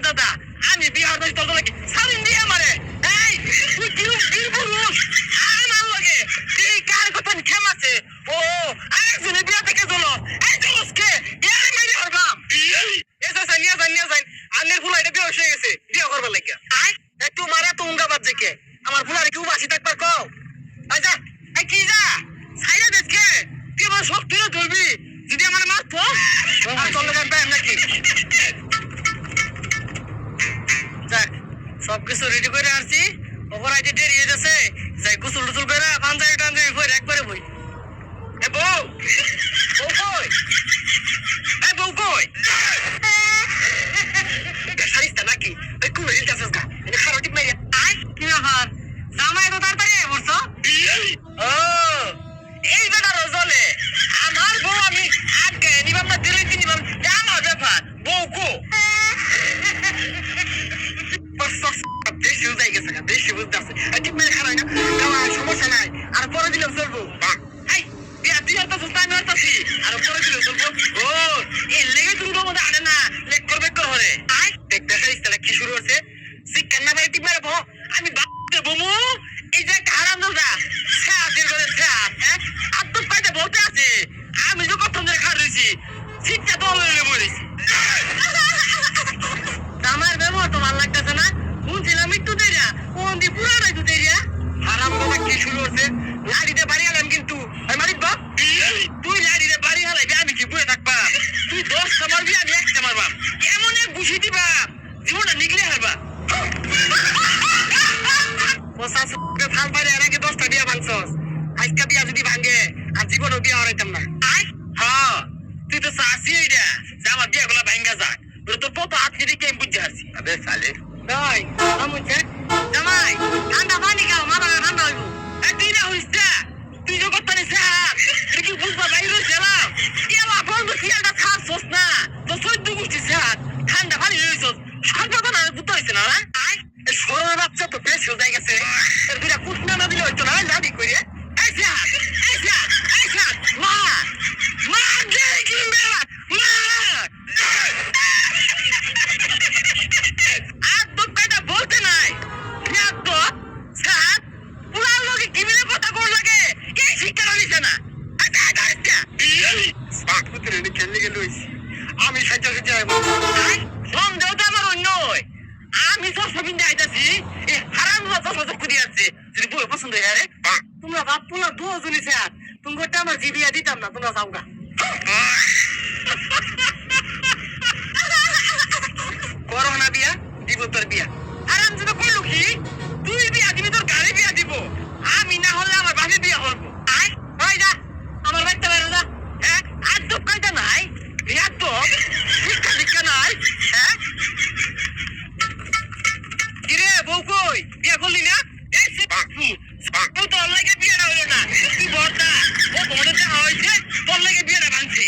দাদা আমি বিহার বাড়ি তোর লাগে সারিন দিয়ে আমারে এই তুই কি বীর পুরুষ আমার লাগে এই কার কথা খেমাছে ও আরেকজনের বিয়া থেকে চলো এই চলসকে ইয়ার মেরে হরবাম এসা সানিয়া জানিয়া যাই আন্নের ফুলা এটা বিয়ে হয়ে গেছে বিয়ে করবার লাগে আই একটু মারা তো উঙ্গা বাদ দেখে আমার ফুলারে কি বাসি থাকবার কও আচ্ছা এই কি যা সাইরা দেখে তুই আমার সব তুলে ধরবি যদি আমার মারতো আর তোর লাগে পাই নাকি যাক সবকিছু রেডি করে আসছি অপরাধী দেরি হয়ে যাচ্ছে যাই গোসল টোসল করে পাঞ্জাবি টাঞ্জাবি পরে একবারে বই এ বউ বউ কই এ বউ কই সারিস্তা নাকি ওই কুলো হিলতে আসিস গা এটা খারোটি মেরে আয় কি ব্যাপার জামাই তো তাড়াতাড়ি বলছো ও এই বেটা রজলে আমার বউ আমি আটকে নিবাম না দিলে নিবাম আমার ব্যাপার বউ কো বেশি উদাই গেছে বেশি বুঝতে আছে ঠিক মেরে খারাই না সমস্যা নাই আর পরে দিলেও চলবো এই বিয়া তুই আর তো আমি আর তাছি আর পরে দিলেও চলবো ও এর লেগে তুমি মধ্যে আনে না লেগ করবে করে আয় দেখ দেখা ইস্তালা কি শুরু হচ্ছে শিক্ষা না ভাই ঠিক মেরে বো আমি বাপতে বমু এই যে হারাম দাদা সাথের করে সাথ হ্যাঁ আর তো পাইতে বলতে আছে আমি তো কত ধরে খা রয়েছি শিক্ষা তো অলরেডি মরেছি আমার ব্যবহার তো ভালো লাগতেছে না শুনছিলাম একটু দেরিয়া কোন দি পুরাটাই তো দেরিয়া হারাম দাদা কি শুরু হচ্ছে লাড়িতে বাড়ি হালাম কিন্তু মালিক বাপ তুই লাড়িতে বাড়ি হালাইবি আমি কি বয়ে থাকবা তুই 10টা মারবি আমি 1টা মারবা এমন এক ঘুষি দিবা জীবনটা নিগলে হারবা ফাল পাইলে এর আগে 10টা বিয়া ভাঙছস আজকে বিয়া যদি ভাঙে আর জীবনও বিয়া হরাইতাম না হ্যাঁ তুই তো চাষি এইটা যে আমার বিয়া গুলা ভাঙ্গা যাক তোর কত হাত নিয়ে দিকে আমি বুঝতে পারছি আবে সালে ভাই আমুছে জামাই ঠান্ডা পানি খাও মাথা ঠান্ডা হইব তুই না হইস তুই যখন পানি স্যার তুই কি বুঝবা বাইরে গেলাম এলা বন্ধু শিয়ালটা খাচ্ছস না তো সহ্য করছিস স্যার ঠান্ডা পানি হইছস সর্বদা না বুঝতে হয়েছে না সরল বাচ্চা তো বেশ হয়ে গেছে এর দুইটা কুটনা না দিলে হইতো না লাডি করে এই স্যার এই স্যার এই স্যার মা মা গে কি মেলা মা একদম কয়টা বলতে নাই একদম স্যার পুরার লোকে কি মিলে কথা কর লাগে এই শিক্ষা নিছে না আমি সাজা সাজা সন্দেহ তো আমার অন্য আমি চশমা কিনতে আইতাছি হারাম চশমা চক্ষু দিয়ে আসছে যদি বই পছন্দ হয় রে তোমরা বাপ পোলা দুজনই স্যার তুমি করতে আমার জিবিয়া দিতাম না তোমরা যাওগা করো না বিয়া দিব তোর বিয়া হারাম যদি কইলো কি তুই বিয়া দিবি তোর গাড়ি বিয়া দিব আমি না হলে আমার বাড়ি বিয়া করবো আয় হয় যা আমার বাড়িতে বেরো যা হ্যাঁ আর তো কয়টা নাই বিয়া তো শিক্ষা দীক্ষা নাই হ্যাঁ কিরে বউ কই বিয়া করলি না তোর লাগে বিয়েটা হলো না তুই বড়টা ও তোমাদের দেখা হয়েছে তোর লাগে বিয়েটা ভাঙছে